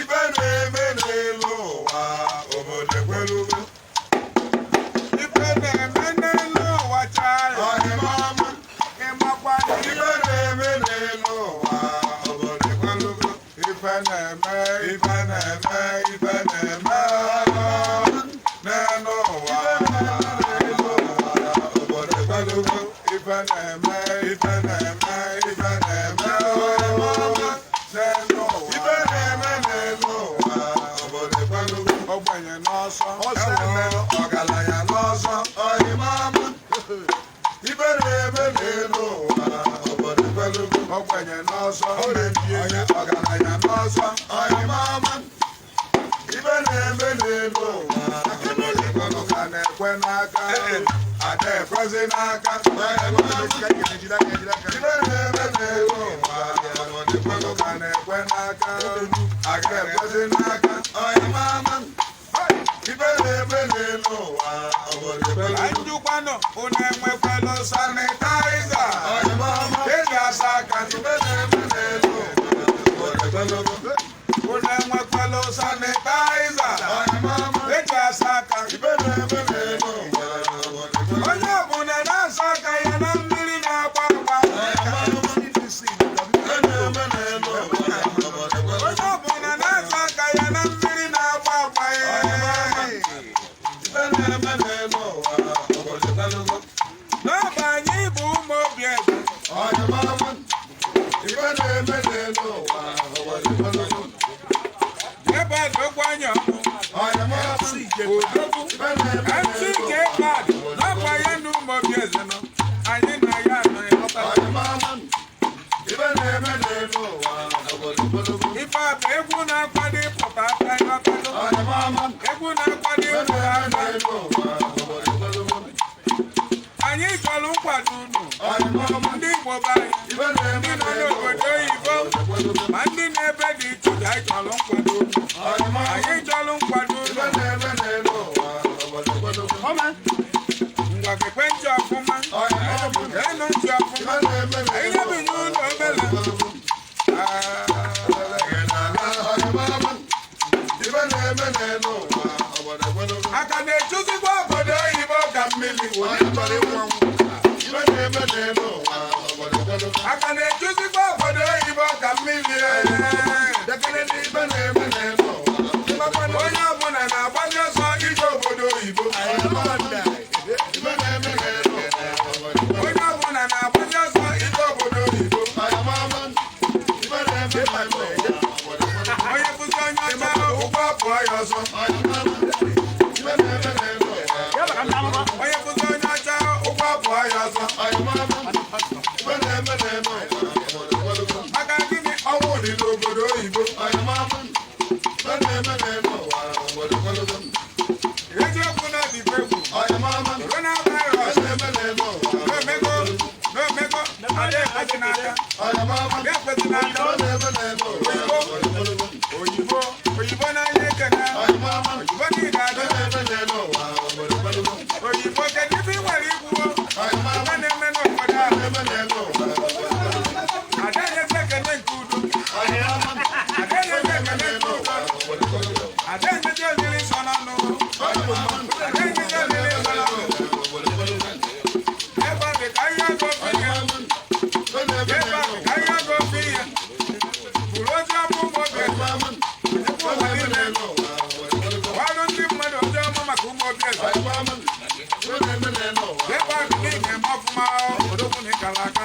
ibe na-eme n'elu ụwa obodo ekwelu ibe na-eme n'elu ụwa chara ịmakwa ibe na-eme n'elu ụwa obodo ekwelu ibe na-eme n'elu ụwa obodo ekwelu ibe na-eme ogbenye n'ọsọ ọgaranya n'ọsọ ibe na-eme n'elu ụwa obodo ekwelugo ogbenye n'ọsọ onye ọgaranya n'ọsọ ibe na-eme n'elu ụwa obodo ekwelugo ka na-ekwe n'aka ada ekwezi n'aka ibe na-eme n'elu ụwa obodo ekwelugo ka na-ekwe n'aka aga ekwezi n'aka ibe na-eme n'elu ụwa obodo ekwelugo njụkwanụ unu enwekwelu sanitaiza eji asa aka ibe na-eme n'elu ụwa obodo ekwelugo unu enwekwelu sanitaiza eji asa aka ibe na-eme n'elu ụwa onye ọbụla na-asa aka ya na mmiri na-agba agba onye ọbụla na-asa aka ya na mmiri na-agba agba n'ọba anyị bụ Umuobi-Eze ebe adogwanya odogwu ntị nke bad n'ọba ya na Umuobi-Eze nọ anyị na ya anọ ife abụ egwu na-akwado ịpụta aka ịghọtago egwu na-akwado ịpụta aka anyị chọrọ nkwado unu ndị Igbo be anyị ndị nọ n'obodo oyibo ma ndị na-ebe dị iche iche anyị chọrọ nkwado unu anyị chọrọ nkwado unu ngwa gekwe ntị ọfụma enu ntị ọfụma anyị nyebinye ụlọ obele aka na-echuzigwa obodo oyibo ka mmiri aka na-echuzigwa obodo oyibo ka mmiri onye ọbụla na-agbanye ọsọ ije obodo oyibo onye ọbụla na-agbanye ọsọ ije obodo oyibo onye bụzi onye ọcha ụgwọ pụọ ya ọsọ onye bụzi onye ọcha ụgwọ pụọ ya ọsọ maka gịnị ọnwụ dị n'obodo oyibo eziokwu na dịbe egwu coronavirus n'omego ada ekwezi n'aka oyibo n'anya ekene oyibo niile ada oyibo kedu ibe ị nwere igbuo ibe na-eme n'obodo ahụ ada enyezi ekene nke udo ada enyezi ekene nke udo ada enyezi olili nsọ n'ọnụ ada enyezi olili nsọ n'ọnụ ebe ọ dị ka ihe agụpụ ihe bụrụ ozi ọma Umuobi-Eze gwarụ ndị mmadụ ozi ọma maka Umuobi-Eze ebe ọ dị n'ime eme ọfụma odogwu na ịkara aka